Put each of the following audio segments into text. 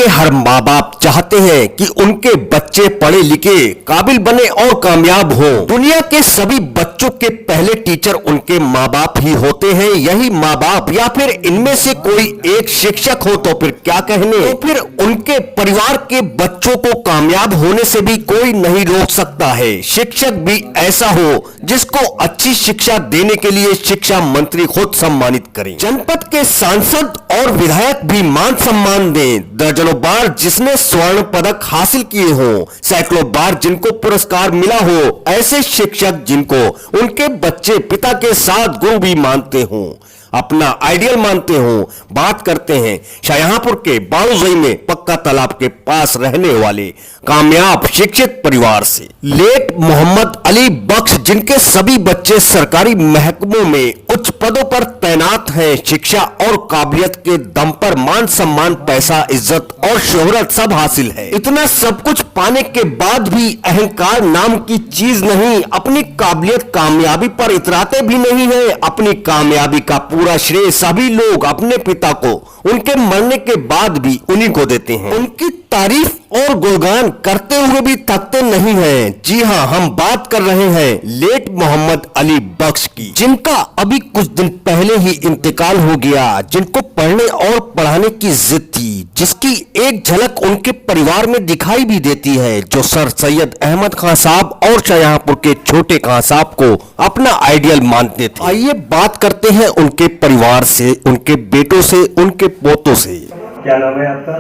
हर माँ बाप चाहते हैं कि उनके बच्चे पढ़े लिखे, काबिल बने और कामयाब हों। दुनिया के सभी बच्चों के पहले टीचर उनके माँ बाप ही होते हैं। यही माँ बाप या फिर इनमें से कोई एक शिक्षक हो तो फिर क्या कहने, तो फिर उनके परिवार के बच्चों को कामयाब होने से भी कोई नहीं रोक सकता है। शिक्षक भी ऐसा हो जिसको अच्छी शिक्षा देने के लिए शिक्षा मंत्री खुद सम्मानित करें। जनपद के सांसद और विधायक भी मान सम्मान दें। दर्जनों बार जिसने स्वर्ण पदक हासिल किए हो, सैकड़ों बार जिनको पुरस्कार मिला हो, ऐसे शिक्षक जिनको उनके बच्चे पिता के साथ गुरु भी मानते हो, अपना आइडियल मानते हो। बात करते हैं शाहजहांपुर के बालूजई में पक्का तालाब के पास रहने वाले कामयाब शिक्षित परिवार से। लेट मोहम्मद अली बख्श, जिनके सभी बच्चे सरकारी महकमों में उच्च पदों पर तैनात हैं। शिक्षा और काबिलियत के दम पर मान सम्मान, पैसा, इज्जत और शोहरत सब हासिल है। इतना सब कुछ पाने के बाद भी अहंकार नाम की चीज नहीं। अपनी काबिलियत, कामयाबी पर इतराते भी नहीं है। अपनी कामयाबी का पूरा श्रेय सभी लोग अपने पिता को उनके मरने के बाद भी उन्हीं को देते हैं। उनकी तारीफ और गुणगान करते हुए भी थकते नहीं हैं। जी हाँ, हम बात कर रहे हैं लेट मोहम्मद अली बख्श की, जिनका अभी कुछ दिन पहले ही इंतकाल हो गया। जिनको पढ़ने और पढ़ाने की जिद थी, जिसकी एक झलक उनके परिवार में दिखाई भी देती है, जो सर सैयद अहमद खान साहब और शाहजहांपुर के छोटे खान साहब को अपना आइडियल मानते थे। आइए बात करते हैं उनके परिवार से, उनके बेटों से, उनके पोतों से। क्या नाम है आपका?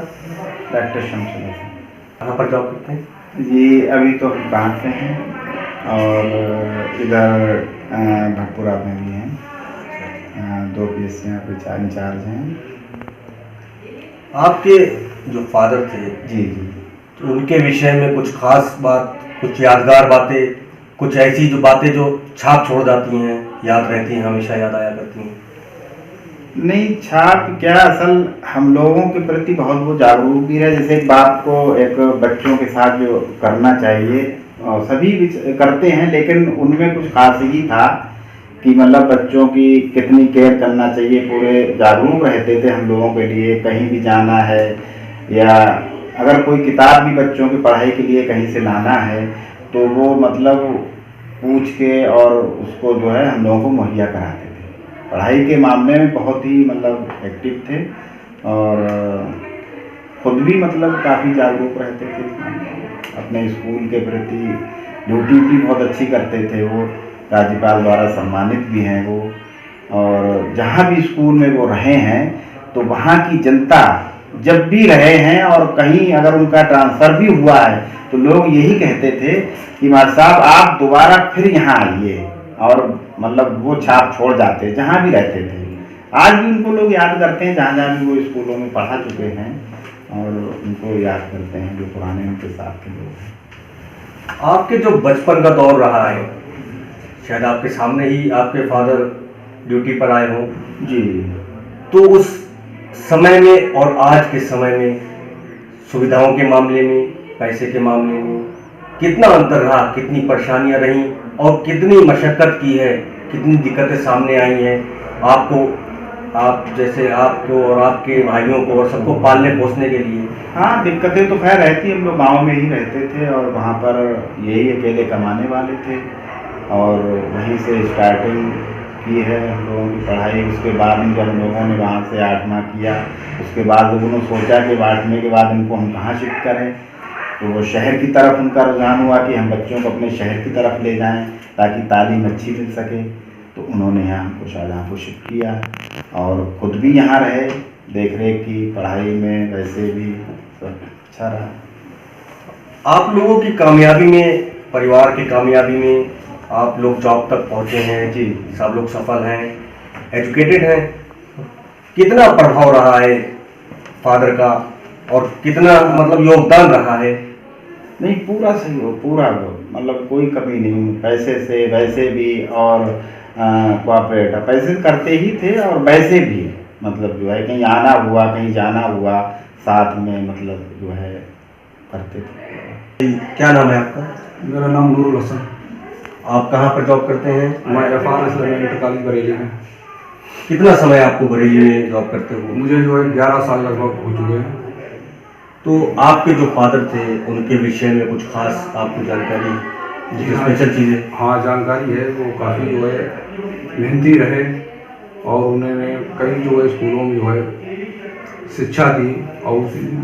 डॉक्टर शमशुल। कहाँ पर जॉब करते हैं? जी अभी तो हम काम पे हैं और इधर भटपुरा में भी हैं। 2 PSC यहाँ पे इंचार्ज हैं। आपके जो फादर थे जी जी, तो उनके विषय में कुछ खास बात, कुछ यादगार बातें, कुछ ऐसी जो बातें जो छाप छोड़ जाती हैं, याद रहती हैं, हमेशा याद आया करती हैं? नहीं छाप क्या, असल हम लोगों के प्रति बहुत वो जागरूक भी रहे। जैसे एक बाप को एक बच्चों के साथ जो करना चाहिए सभी करते हैं, लेकिन उनमें कुछ खास ही था कि मतलब बच्चों की कितनी केयर करना चाहिए। पूरे जागरूक रहते थे हम लोगों के लिए। कहीं भी जाना है या अगर कोई किताब भी बच्चों की पढ़ाई के लिए कहीं से लाना है तो वो मतलब पूछ के और उसको जो है हम लोगों को मुहैया कराते थे। पढ़ाई के मामले में बहुत ही मतलब एक्टिव थे और खुद भी मतलब काफ़ी जागरूक रहते थे अपने स्कूल के प्रति। ड्यूटी भी बहुत अच्छी करते थे वो, राज्यपाल द्वारा सम्मानित भी हैं वो। और जहाँ भी स्कूल में वो रहे हैं तो वहाँ की जनता जब भी रहे हैं और कहीं अगर उनका ट्रांसफ़र भी हुआ है तो लोग यही कहते थे कि मास्टर साहब आप दोबारा फिर यहाँ आइए, और मतलब वो छाप छोड़ जाते जहाँ भी रहते थे। आज भी उनको लोग याद करते हैं, जहाँ जहाँ भी वो स्कूलों में पढ़ा चुके हैं और उनको याद करते हैं जो पुराने उनके साथ के लोग हैं। आपके जो बचपन का दौर रहा है, शायद आपके सामने ही आपके फादर ड्यूटी पर आए हों जी, तो उस समय में और आज के समय में सुविधाओं के मामले में, पैसे के मामले में कितना अंतर रहा, कितनी परेशानियां रहीं और कितनी मशक्कत की है, कितनी दिक्कतें सामने आई हैं आपको, आप जैसे आपको और आपके भाइयों को और सबको पालने पोसने के लिए? हाँ दिक्कतें तो खैर रहती। हम लोग गाँव में ही रहते थे और वहाँ पर यही अकेले कमाने वाले थे और वहीं से स्टार्टिंग की है हम लोगों की पढ़ाई। उसके बाद जब हम लोगों ने वहाँ से 8वां किया, उसके बाद जब उन्होंने सोचा कि 8वें के बाद इनको हम कहाँ शिफ्ट करें, तो वो शहर की तरफ उनका रुझान हुआ कि हम बच्चों को अपने शहर की तरफ ले जाएं ताकि तालीम अच्छी मिल सके। तो उन्होंने यहाँ हमको शाहजहांपुर शिफ्ट किया और ख़ुद भी यहाँ रहे, देख रेख की, पढ़ाई में वैसे भी सब अच्छा रहा। आप लोगों की कामयाबी में, परिवार की कामयाबी में आप लोग जॉब तक पहुँचे हैं जी, सब लोग सफल हैं, एजुकेटेड हैं। कितना प्रभाव रहा है फादर का और कितना मतलब योगदान रहा है? नहीं पूरा सही हो, पूरा हो, मतलब कोई कमी नहीं। पैसे से वैसे भी और कोऑपरेट पैसे करते ही थे और वैसे भी मतलब जो है कहीं आना हुआ, कहीं जाना हुआ, साथ में मतलब जो है करते थे। क्या नाम है आपका? मेरा नाम नूरुल हसन। आप कहाँ पर जॉब करते हैं? मैं इरफान इस्लामिक कॉलेज बरेली में। कितना समय आपको बरेली में जॉब करते हो? मुझे जो है 11 साल लगभग हो चुके हैं। तो आपके जो फादर थे उनके विषय में कुछ खास आपको जानकारी, जी कुछ हाँ। स्पेशल चीज़ें? हाँ, जानकारी है। वो काफ़ी जो है मेहनती रहे और उन्होंने कई जो है स्कूलों में जो है शिक्षा दी और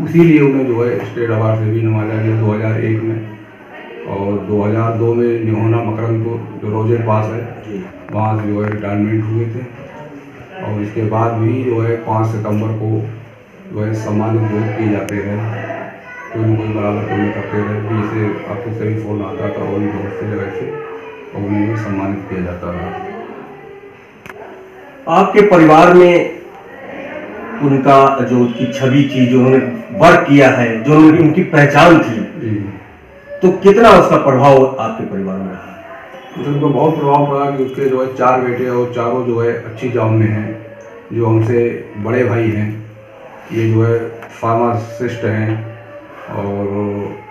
उसीलिए उन्हें जो है स्टेट अवार्ड से भी नवाजा गया 2001 में। और 2002 में निहोना मकरंदपुर जो रोजेट पास है जी। वहाँ से जो है रिटायरमेंट हुए थे। और इसके बाद भी जो है 5 सितंबर को जो है सम्मानित जो है किए जाते रहे। कोई न कोई बराबर कोई करते रहे कि इसे आपको सही फ़ोन आता था और भी बहुत सी जगह से और उन्हें जो सम्मानित किया जाता रहा। आपके परिवार में उनका जो उनकी छवि थी, जो उन्होंने वर्क किया है, जो उनकी पहचान थी, जी, तो कितना उसका प्रभाव आपके परिवार में रहा? तो उनको बहुत प्रभाव पड़ा कि उसके जो है 4 बेटे और चारों जो है अच्छी जॉब में हैं। जो हमसे बड़े भाई हैं ये जो है फार्मासिस्ट हैं और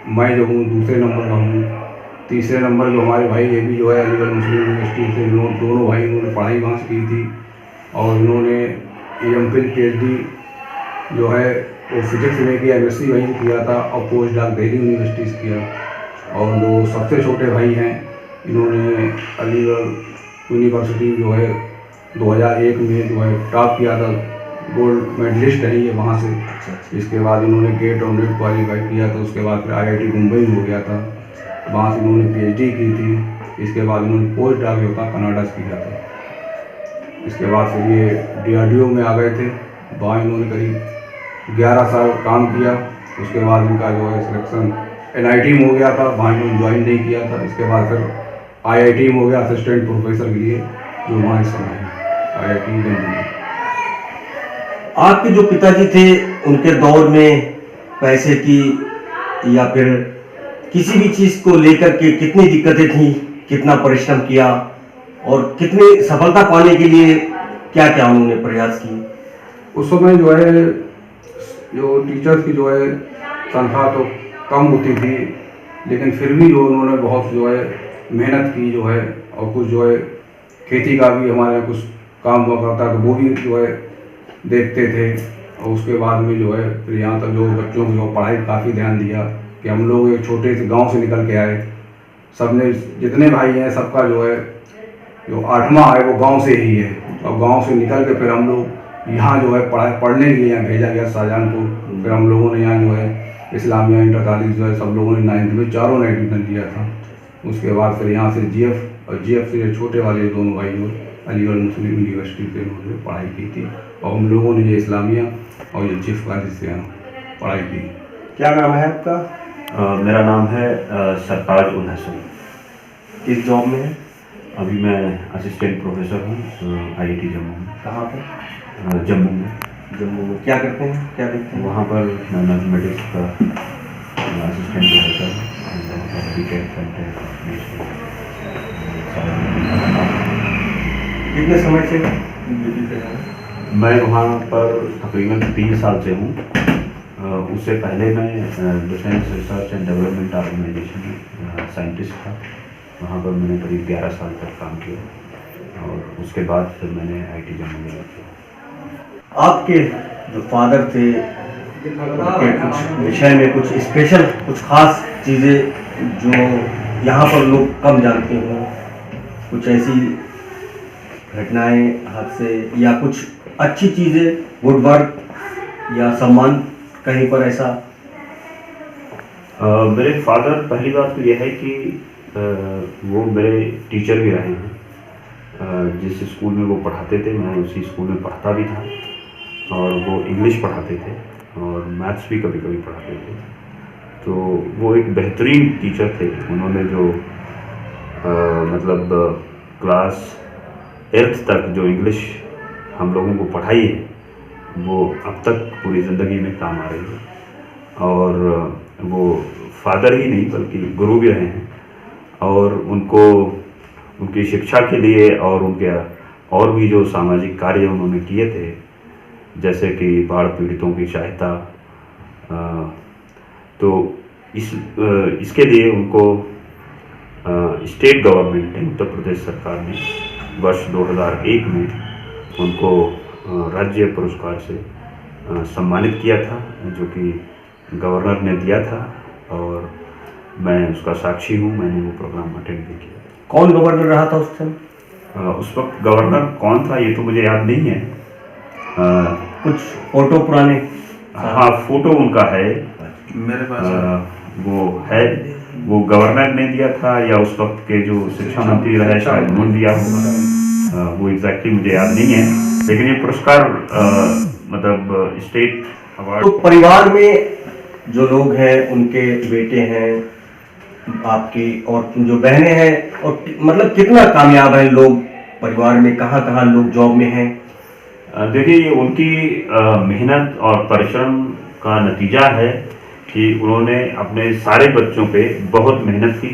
मैं जो हूँ दूसरे नंबर का हूँ। तीसरे नंबर जो हमारे भाई ये भी जो है अलीगढ़ मुस्लिम यूनिवर्सिटी से दोनों भाई इन्होंने पढ़ाई वहाँ से की थी और इन्होंने एमफिल पीएचडी जो है वो फिजिक्स में किया, एमएससी वहीं से किया था और पोस्ट डॉक दिल्ली यूनिवर्सिटी से किया। और जो सबसे छोटे भाई हैं इन्होंने अलीगढ़ यूनिवर्सिटी जो है 2001 में जो है टॉप किया था, गोल्ड मेडलिस्ट है ये वहाँ से। इसके बाद इन्होंने गेट और नेट क्वालिफाई किया था। उसके बाद फिर आईआईटी मुंबई में हो गया था, वहाँ से इन्होंने पीएचडी की थी। इसके बाद इन्होंने पोस्ट डॉक जो था कनाडा से किया था। इसके बाद फिर ये डीआरडीओ में आ गए थे, वहाँ इन्होंने करीब 11 साल काम किया। उसके बाद इनका जो है सिलेक्शन एनआईटी में हो गया था, वहाँ इन्होंने ज्वाइन नहीं किया था। इसके बाद फिर आईआईटी में हो गया असिस्टेंट प्रोफेसर के लिए, जो वहाँ इस समय है आईआईटी जम्मू में। आपके जो पिताजी थे उनके दौर में पैसे की या फिर किसी भी चीज़ को लेकर के कितनी दिक्कतें थी, कितना परिश्रम किया और कितनी सफलता पाने के लिए क्या क्या उन्होंने प्रयास किए? उस समय जो है जो टीचर्स की जो है तनख्वाह तो कम होती थी, लेकिन फिर भी जो उन्होंने बहुत जो है मेहनत की जो है। और कुछ जो है खेती का भी हमारे यहाँ कुछ काम हुआ करता तो वो भी जो है देखते थे। और उसके बाद में जो है फिर यहाँ तक जो बच्चों की जो पढ़ाई काफ़ी ध्यान दिया कि हम लोग एक छोटे से गांव से निकल के आए। सबने जितने भाई हैं सबका जो है जो 8वां है वो गांव से ही है। और गांव से निकल के फिर हम लोग यहाँ जो है पढ़ने के लिए यहाँ भेजा गया शाहजहानपुर। फिर हम लोगों ने यहाँ जो है इस्लामिया इंटर कॉलेज जो है सब लोगों ने 9th में चारों ने एडमिशन लिया था। उसके बाद फिर यहाँ से जीएफ और जीएफ से छोटे वाले दोनों भाई जो अलीगढ़ मुस्लिम यूनिवर्सिटी से उन्होंने पढ़ाई की थी। और हम लोगों ने ये इस्लामिया और ये जीएफ कॉलेज से यहाँ पढ़ाई की। क्या नाम है आपका? मेरा नाम है सरताज उल हसन। किस जॉब में है? अभी मैं असिस्टेंट प्रोफेसर हूँ आईआईटी जम्मू में। कहाँ पर? जम्मू में। जम्मू में क्या करते हैं, क्या देखते हैं? वहाँ पर मैं मैथमेटिक्स का असिस्टेंट प्रोफेसर हूँ। कितने समय से ड्यूटी पे हैं? मैं वहाँ पर तकरीबन 3 साल से हूँ। उससे पहले मैं Defence Research and Development Organisation में साइंटिस्ट था। वहाँ पर मैंने करीब 11 साल तक काम किया और उसके बाद फिर मैंने आईआईटी जम्मू में किया। आपके जो फादर थे उनके कुछ विषय में कुछ स्पेशल, कुछ खास चीज़ें जो यहाँ पर लोग कम जानते हों, कुछ ऐसी घटनाएं, हादसे या कुछ अच्छी चीज़ें, गुड वर्क या सम्मान कहीं पर ऐसा? मेरे फादर, पहली बात तो यह है कि वो मेरे टीचर भी रहे हैं। जिस स्कूल में वो पढ़ाते थे मैं उसी स्कूल में पढ़ता भी था और वो इंग्लिश पढ़ाते थे और मैथ्स भी कभी कभी पढ़ाते थे। तो वो एक बेहतरीन टीचर थे। उन्होंने जो मतलब क्लास 8th तक जो इंग्लिश हम लोगों को पढ़ाई है वो अब तक पूरी ज़िंदगी में काम आ रही है। और वो फादर ही नहीं बल्कि गुरु भी रहे हैं और उनको उनकी शिक्षा के लिए और उनके और भी जो सामाजिक कार्य उन्होंने किए थे, जैसे कि बाढ़ पीड़ितों की सहायता, तो इसके लिए उनको स्टेट गवर्नमेंट ने, उत्तर प्रदेश सरकार ने वर्ष 2001 में उनको राज्य पुरस्कार से सम्मानित किया था, जो कि गवर्नर ने दिया था और मैं उसका साक्षी हूँ, मैंने वो प्रोग्राम अटेंड भी किया। कौन गवर्नर रहा था उस समय? उस वक्त गवर्नर कौन था ये तो मुझे याद नहीं है। कुछ फोटो पुराने? हाँ, फोटो उनका है मेरे पास वो है, वो गवर्नर ने दिया था या उस वक्त के जो शिक्षा मंत्री रहे शायद उन्होंने दिया होगा, वो एग्जैक्टली मुझे याद नहीं है। लेकिन ये पुरस्कार मतलब स्टेट अवार्ड। तो परिवार में जो लोग हैं, उनके बेटे हैं आपकी और जो बहनें हैं, और मतलब कितना कामयाब हैं लोग परिवार में, कहाँ कहाँ लोग जॉब में हैं? देखिए, ये उनकी मेहनत और परिश्रम का नतीजा है कि उन्होंने अपने सारे बच्चों पे बहुत मेहनत की।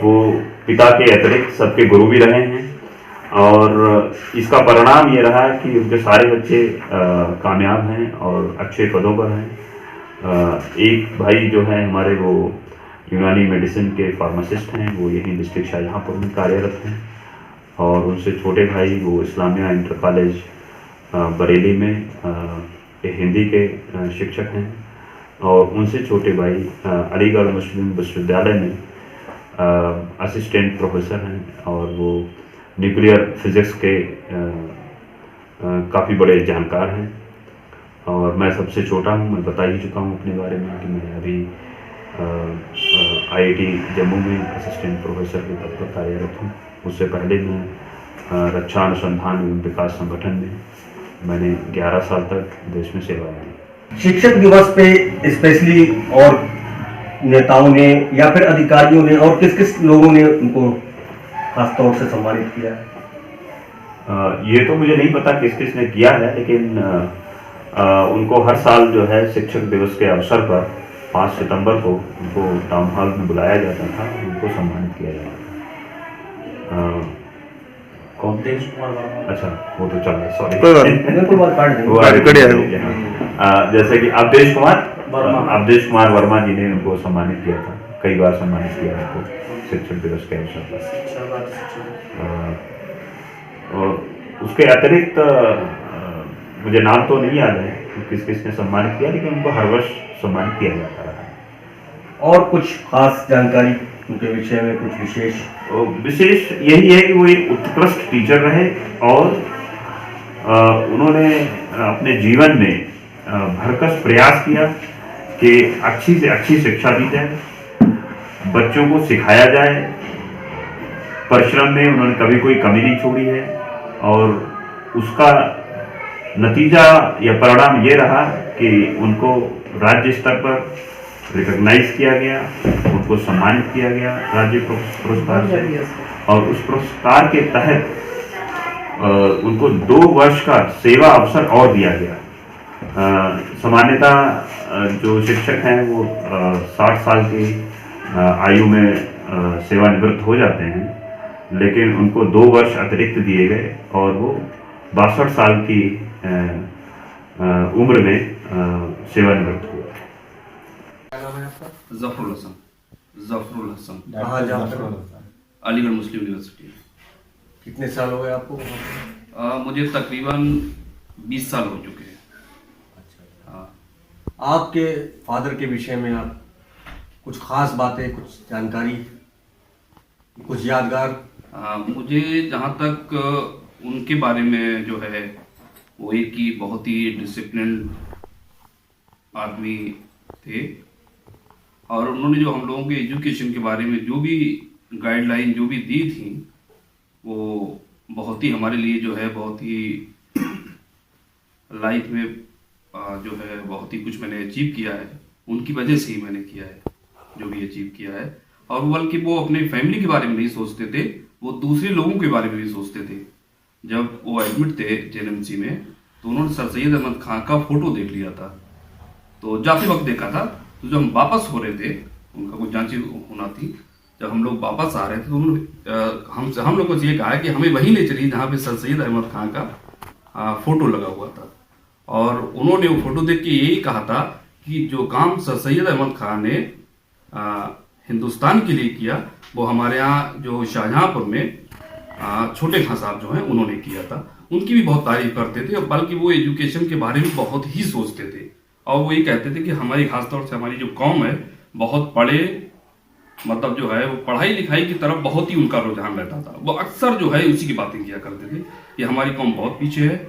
वो पिता के अतिरिक्त सबके गुरु भी रहे हैं और इसका परिणाम ये रहा कि उनके सारे बच्चे कामयाब हैं और अच्छे पदों पर हैं। एक भाई जो है हमारे, वो यूनानी मेडिसिन के फार्मासिस्ट हैं, वो यहीं डिस्ट्रिक्ट शाहजहाँपुर में कार्यरत हैं। और उनसे छोटे भाई वो इस्लामिया इंटर कॉलेज बरेली में हिंदी के शिक्षक हैं। और उनसे छोटे भाई अलीगढ़ मुस्लिम विश्वविद्यालय में असिस्टेंट प्रोफेसर हैं और वो न्यूक्लियर फिजिक्स के काफ़ी बड़े जानकार हैं। और मैं सबसे छोटा हूँ, मैं बता ही चुका हूँ अपने बारे में कि मैं अभी IIT जम्मू में असिस्टेंट प्रोफेसर के पद पर कार्यरत हूँ। उससे पहले मैं रक्षा अनुसंधान एवं विकास संगठन में मैंने 11 साल तक देश में सेवा दी। शिक्षक दिवस पे स्पेशली और नेताओं ने या फिर अधिकारियों ने और किस किस लोगों ने उनको खास तौर से सम्मानित किया? ये तो मुझे नहीं पता किस किस ने किया है, लेकिन उनको हर साल जो है शिक्षक दिवस के अवसर पर 5 सितंबर को उनको टाउन हॉल में बुलाया जाता था, उनको सम्मानित किया जाता था। कौन? देश कुमार वर्मा। अच्छा, वो तो चल रहा है, सॉरी। बिल्कुल बात काट देंगे। वो जैसे कि अवधेश कुमार वर्मा जी ने उनको सम्मानित किया था, कई बार सम्मानित किया उनको शिक्षक दिवस के अवसर पर। और उसके अतिरिक्त मुझे नाम तो नहीं याद है किस किस ने सम्मानित किया, लेकिन उनको हर वर्ष सम्मानित किया जाता रहा है। और कुछ खास जानकारी उनके विषय में, कुछ विशेष यही है कि वो एक उत्कृष्ट टीचर रहे और उन्होंने अपने जीवन में भरकस प्रयास किया कि अच्छी से अच्छी शिक्षा दी जाए, बच्चों को सिखाया जाए। परिश्रम में उन्होंने कभी कोई कमी नहीं छोड़ी है और उसका नतीजा या परिणाम ये रहा कि उनको राज्य स्तर पर रिकॉग्नाइज किया गया, उनको सम्मानित किया गया राज्य पुरस्कार से। और उस पुरस्कार के तहत उनको 2 वर्ष का सेवा अवसर और दिया गया। सामान्यतः जो शिक्षक हैं वो 60 साल की आयु में सेवानिवृत्त हो जाते हैं, लेकिन उनको 2 वर्ष अतिरिक्त दिए गए और वो 62 साल की उम्र में सेवानिवृत्त हुए। जफरुल हसन कहाँ जाकर? अलीगढ़ मुस्लिम यूनिवर्सिटी। कितने साल हो गए आपको? मुझे तकरीबन 20 साल हो चुके हैं। आपके फादर के विषय में आप कुछ खास बातें, कुछ जानकारी, कुछ यादगार? मुझे जहाँ तक उनके बारे में जो है वो एक ही बहुत ही डिसिप्लिन आदमी थे और उन्होंने जो हम लोगों के एजुकेशन के बारे में जो भी गाइडलाइन जो भी दी थी वो बहुत ही हमारे लिए जो है बहुत ही लाइफ में जो है बहुत ही कुछ मैंने अचीव किया है, उनकी वजह से ही मैंने किया है जो भी अचीव किया है। और बल्कि वो अपने फैमिली के बारे में नहीं सोचते थे, वो दूसरे लोगों के बारे में नहीं सोचते थे। जब वो एडमिट थे JNMC में तो उन्होंने सर सैयद अहमद खां का फोटो देख लिया था, तो जाते वक्त देखा था। तो जब हम वापस हो रहे थे, उनका कुछ जांच होना थी, जब हम लोग वापस आ रहे थे तो उन्होंने हम लोग को ये कहा कि हमें वहीं ले चलिए जहाँ पे सर सैयद अहमद खां का फोटो लगा हुआ था। और उन्होंने वो फोटो देख के यही कहा था कि जो काम सर सैयद अहमद खां ने हिंदुस्तान के लिए किया वो हमारे यहाँ जो शाहजहाँपुर में छोटे खां साहब जो हैं उन्होंने किया था। उनकी भी बहुत तारीफ करते थे, बल्कि वो एजुकेशन के बारे में बहुत ही सोचते थे और वो ये कहते थे कि हमारी खासतौर से हमारी जो कौम है बहुत पढ़े, मतलब जो है वो पढ़ाई लिखाई की तरफ बहुत ही उनका रुझान रहता था। वो अक्सर जो है उसी की बातें किया करते थे कि हमारी कौम बहुत पीछे है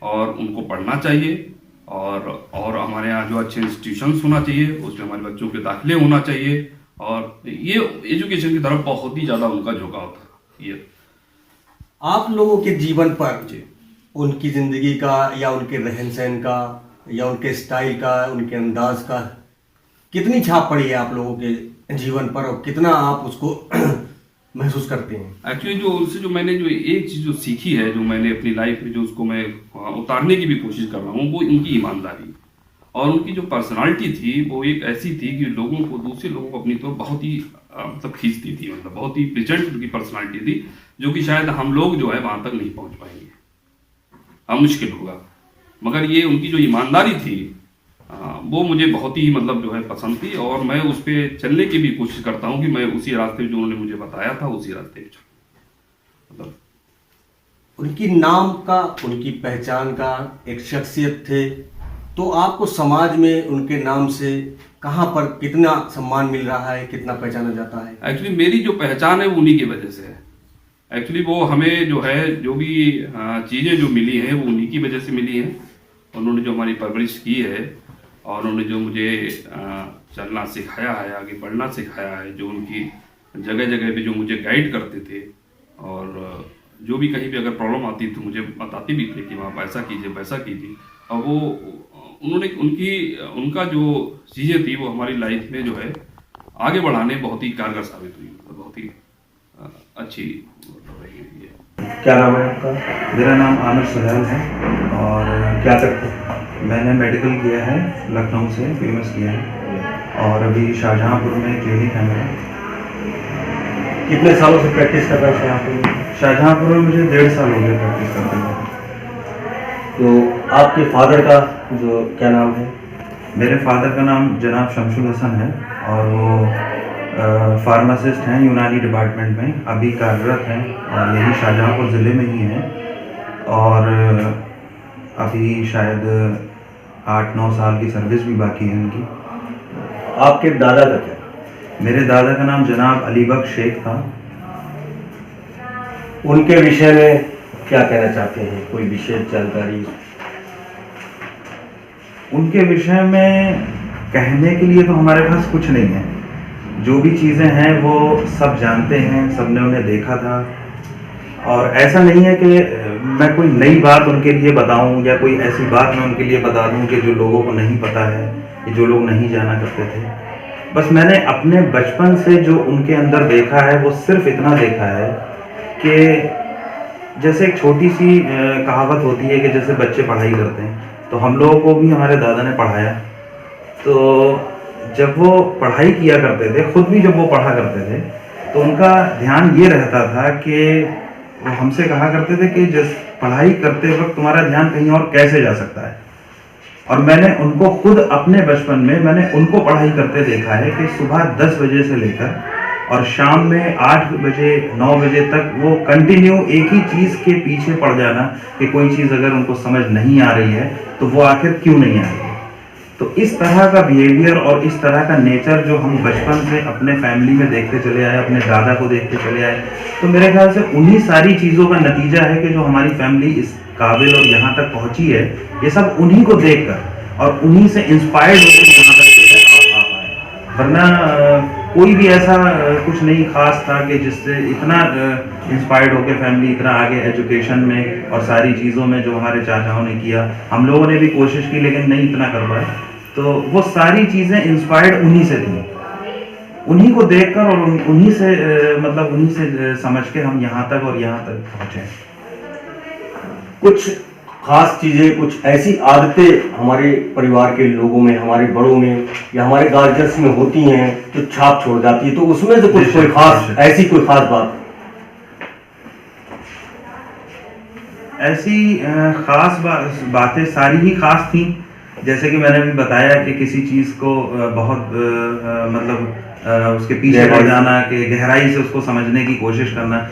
और उनको पढ़ना चाहिए और हमारे यहाँ जो अच्छे इंस्टीट्यूशंस होना चाहिए, उसमें हमारे बच्चों के दाखिले होना चाहिए, और ये एजुकेशन की तरफ बहुत ही ज़्यादा उनका झुकाव था। ये आप लोगों के जीवन पर उनकी ज़िंदगी का या उनके रहन सहन का या उनके स्टाइल का, उनके अंदाज का कितनी छाप पड़ी है आप लोगों के जीवन पर, और कितना आप उसको महसूस करते हैं? एक्चुअली जो उनसे जो मैंने जो एक चीज़ जो सीखी है, जो मैंने अपनी लाइफ में जो उसको मैं उतारने की भी कोशिश कर रहा हूँ, वो इनकी ईमानदारी और उनकी जो पर्सनालिटी थी वो एक ऐसी थी कि लोगों को, दूसरे लोगों को अपनी तो बहुत ही मतलब खींचती थी, मतलब बहुत ही प्रेजेंट उनकी पर्सनालिटी थी, जो कि शायद हम लोग जो है वहाँ तक नहीं पहुँच पाएंगे, हम मुश्किल होगा। मगर ये उनकी जो ईमानदारी थी वो मुझे बहुत ही मतलब जो है पसंद थी, और मैं उस पर चलने की भी कोशिश करता हूँ कि मैं उसी रास्ते जो उन्होंने मुझे बताया था उसी रास्ते पे चलूँ। मतलब उनकी नाम का, उनकी पहचान का एक शख्सियत थे, तो आपको समाज में उनके नाम से कहाँ पर कितना सम्मान मिल रहा है, कितना पहचाना जाता है? एक्चुअली मेरी जो पहचान है वो उन्हीं की वजह से है। एक्चुअली वो हमें जो है जो भी चीज़ें जो मिली हैं वो उन्हीं की वजह से मिली हैं। उन्होंने जो हमारी परवरिश की है और उन्होंने जो मुझे चलना सिखाया है, आगे बढ़ना सिखाया है, जो उनकी जगह जगह पे जो मुझे गाइड करते थे, और जो भी कहीं भी अगर प्रॉब्लम आती तो मुझे बताते भी थे कि वहाँ ऐसा कीजिए वैसा कीजिए, और वो उन्होंने उनका जो चीज़ें थी वो हमारी लाइफ में जो है आगे बढ़ाने बहुत ही कारगर साबित हुई, मतलब बहुत ही अच्छी रही है। क्या नाम है आपका? मेरा नाम आमिर सुहैल है और क्या करते हैं? मैंने मेडिकल किया है, लखनऊ से फेमस किया है, और अभी शाहजहांपुर में क्लिनिक है मेरा। कितने सालों से प्रैक्टिस कर रहे हैं यहाँ पे? शाहजहांपुर में मुझे 1.5 साल हो गया प्रैक्टिस करते हुए। तो आपके फादर का जो क्या नाम है? मेरे फादर का नाम जनाब शमशुल हसन है और वो फार्मासिस्ट हैं यूनानी डिपार्टमेंट में, अभी कार्यरत हैं और यही शाहजहांपुर ज़िले में ही हैं, और अभी शायद 8-9 साल की सर्विस भी बाकी है उनकी। आपके दादा का क्या? मेरे दादा का नाम जनाब अली बख्श शेख था। उनके विषय में क्या कहना चाहते हैं, कोई विशेष जानकारी? उनके विषय में कहने के लिए तो हमारे पास कुछ नहीं है। जो भी चीज़ें हैं वो सब जानते हैं, सबने उन्हें देखा था, और ऐसा नहीं है कि मैं कोई नई बात उनके लिए बताऊं या कोई ऐसी बात मैं उनके लिए बता दूं कि जो लोगों को नहीं पता है या जो लोग नहीं जाना करते थे। बस मैंने अपने बचपन से जो उनके अंदर देखा है वो सिर्फ इतना देखा है कि जैसे एक छोटी सी कहावत होती है कि जैसे बच्चे पढ़ाई करते हैं, तो हम लोगों को भी हमारे दादा ने पढ़ाया। तो जब वो पढ़ाई किया करते थे, खुद भी जब वो पढ़ा करते थे, तो उनका ध्यान ये रहता था कि वो हमसे कहा करते थे कि जिस पढ़ाई करते वक्त तुम्हारा ध्यान कहीं और कैसे जा सकता है। और मैंने उनको खुद अपने बचपन में मैंने उनको पढ़ाई करते देखा है कि सुबह 10 बजे से लेकर और शाम में 8 बजे 9 बजे तक वो कंटिन्यू एक ही चीज़ के पीछे पड़ जाना कि कोई चीज़ अगर उनको समझ नहीं आ रही है तो वो आखिर क्यों नहीं आ रही है। तो इस तरह का बिहेवियर और इस तरह का नेचर जो हम बचपन से अपने फैमिली में देखते चले आए, अपने दादा को देखते चले आए, तो मेरे ख्याल से उन्हीं सारी चीज़ों का नतीजा है कि जो हमारी फैमिली इस काबिल और यहाँ तक पहुँची है, ये सब उन्हीं को देखकर और उन्हीं से इंस्पायर्ड होकर यहाँ तक आ पाए। वरना कोई भी ऐसा कुछ नहीं खास था कि जिससे इतना इंस्पायर्ड होकर फैमिली इतना आगे एजुकेशन में और सारी चीज़ों में जो हमारे चाचाओं ने किया, हम लोगों ने भी कोशिश की लेकिन नहीं इतना कर पाए। तो वो सारी चीज़ें इंस्पायर्ड उन्हीं से थी, उन्हीं को देखकर और उन्हीं से मतलब उन्हीं से समझ के हम यहाँ तक और यहाँ तक पहुँचे। कुछ खास चीज़ें, कुछ ऐसी आदतें हमारे परिवार के लोगों में, हमारे बड़ों में या हमारे गार्जियंस में होती हैं जो छाप छोड़ जाती है, तो उसमें से कुछ कोई खास ऐसी कोई खास बात? ऐसी खास बातें सारी ही खास थी। जैसे कि मैंने भी बताया कि किसी चीज़ को बहुत मतलब उसके पीछे पड़ जाना, कि गहराई से उसको समझने की कोशिश करना।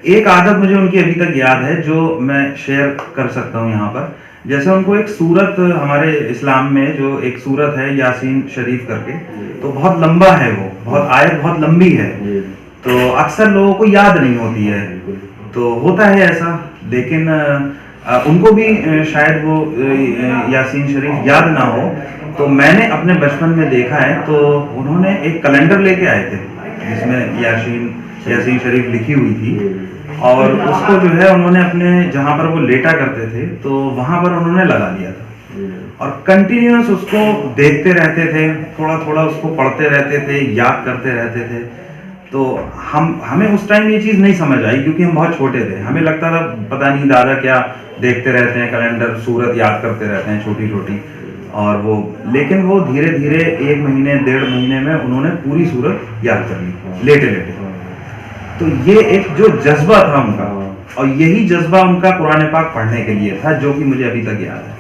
एक आदत मुझे उनकी अभी तक याद है जो मैं शेयर कर सकता हूँ यहाँ पर। जैसे उनको एक सूरत हमारे इस्लाम में जो एक सूरत है यासीन शरीफ करके, तो बहुत लंबा है वो, बहुत आयत बहुत लंबी है, तो अक्सर लोगों को याद नहीं होती है, तो होता है ऐसा। लेकिन उनको भी शायद वो यासीन शरीफ याद ना हो, तो मैंने अपने बचपन में देखा है, तो उन्होंने एक कैलेंडर लेके आए थे जिसमें यासीन शरीफ लिखी हुई थी, और उसको जो है उन्होंने अपने जहाँ पर वो लेटा करते थे तो वहाँ पर उन्होंने लगा दिया था, और कंटिन्यूअस उसको देखते रहते थे, थोड़ा थोड़ा उसको पढ़ते रहते थे, याद करते रहते थे। तो हमें उस टाइम ये चीज़ नहीं समझ आई, क्योंकि हम बहुत छोटे थे, हमें लगता था पता नहीं दादा क्या देखते रहते हैं, कैलेंडर सूरत याद करते रहते हैं छोटी छोटी, और वो, लेकिन वो धीरे धीरे 1 महीने 1.5 महीने में उन्होंने पूरी सूरत याद कर ली लेटे लेटे। तो ये एक जो जज्बा था उनका, और यही जज्बा उनका कुरान पाक पढ़ने के लिए था, जो कि मुझे अभी तक याद है।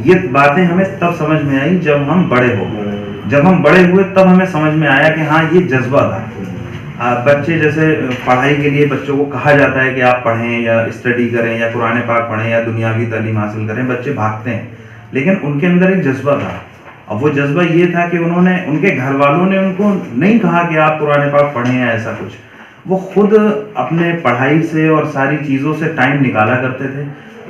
ये बातें हमें तब समझ में आई जब हम बड़े हो गए, जब हम बड़े हुए तब हमें समझ में आया कि हाँ ये जज्बा था। बच्चे जैसे पढ़ाई के लिए बच्चों को कहा जाता है कि आप पढ़ें या स्टडी करें या कुरान पाक पढ़ें या दुनियावी तालीम हासिल करें, बच्चे भागते हैं, लेकिन उनके अंदर एक जज्बा था, और वो जज्बा ये था कि उनके घर वालों ने उनको नहीं कहा कि आप कुरान पाक पढ़ें या ऐसा कुछ, वो खुद अपने पढ़ाई से और सारी चीज़ों से टाइम निकाला करते थे,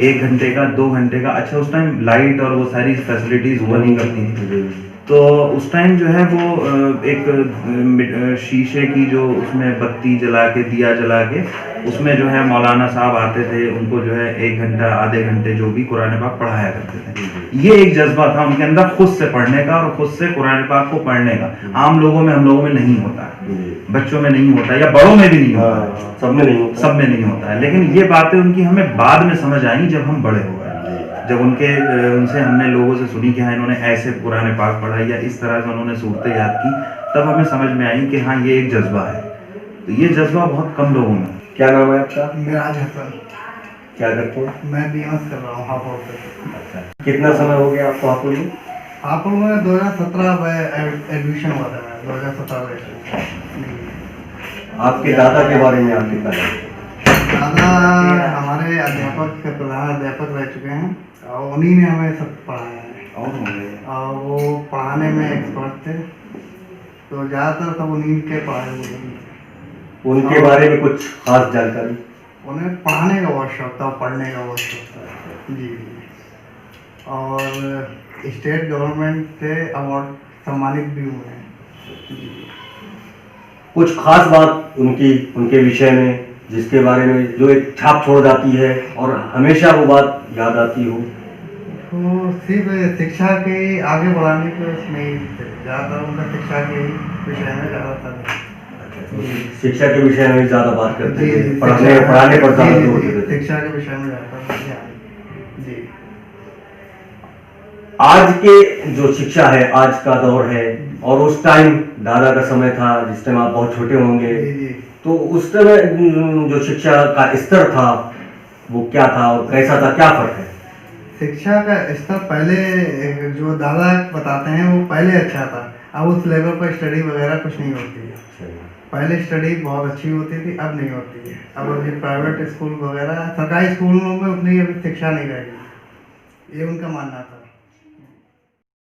1 घंटे का 2 घंटे का। अच्छा उस टाइम लाइट और वो सारी फैसिलिटीज़ हुआ नहीं करती थी, तो उस टाइम जो है वो एक शीशे की जो उसमें बत्ती जला के, दिया जला के, उसमें जो है मौलाना साहब आते थे, उनको जो है 1 घंटा आधे घंटे जो भी कुरान पाक पढ़ाया करते थे। ये एक जज्बा था उनके अंदर खुद से पढ़ने का और खुद से कुरान पाक को पढ़ने का। आम लोगों में, हम लोगों में नहीं होता, बच्चों में नहीं होता, या बड़ों में भी नहीं होता, सब में नहीं होता है। लेकिन ये बातें उनकी हमें बाद में समझ आई जब हम बड़े हो गए, जब उनसे हमने लोगों से सुनी कि हाँ इन्होंने ऐसे कुरान पाक पढ़ा या इस तरह से उन्होंने सूरतें याद की, तब हमें समझ में आई कि हाँ ये एक जज्बा है। तो ये जज्बा बहुत कम लोगों में। क्या नाम है आपका? मिराज हसन। क्या करते हैं? मैं बीएमएस कर रहा हूँ हापुड़ पे। अच्छा, कितना समय हो गया आपको हापुड़ में? हापुड़ में 2017 में एडमिशन हुआ था, मैं 2017 में। आपके दादा के बारे में आप कितना जानते हैं? दादा हमारे अध्यापक, प्रधान अध्यापक रह चुके हैं, और उन्हीं ने हमें सब पढ़ाया है, और वो पढ़ाने में एक्सपर्ट थे, तो ज़्यादातर सब उन्हीं के पढ़ाए हुए। उनके बारे में कुछ खास जानकारी? उन्हें पढ़ाने का बहुत शौक था, पढ़ने का बहुत शौक था जी। और स्टेट गवर्नमेंट से अवार्ड सम्मानित भी हुए हैं। कुछ खास बात उनके विषय में जिसके बारे में जो एक छाप छोड़ जाती है और हमेशा वो बात याद आती हो? तो सिर्फ शिक्षा के आगे बढ़ाने के नहीं, ज़्यादा उनका शिक्षा के विषय में ज़्यादा था। शिक्षा के विषय में ज़्यादा बात करते थे, पढ़ाने पर ज़्यादा जोर देते थे। शिक्षा के विषय में ज़्यादा जी। आज के जो शिक्षा है, आज का दौर है, और उस टाइम दादा का समय था जिस टाइम आप बहुत छोटे होंगे, तो उस समय जो शिक्षा का स्तर था वो क्या था और कैसा था, क्या फर्क है? शिक्षा का स्तर पहले जो दादा बताते हैं वो पहले अच्छा था, अब उस लेवल पर स्टडी वगैरह कुछ नहीं होती है। पहले स्टडी बहुत अच्छी होती थी, अब नहीं होती है। अब अभी प्राइवेट स्कूल वगैरह, सरकारी स्कूलों में उतनी अभी शिक्षा नहीं रहेगी, ये उनका मानना था।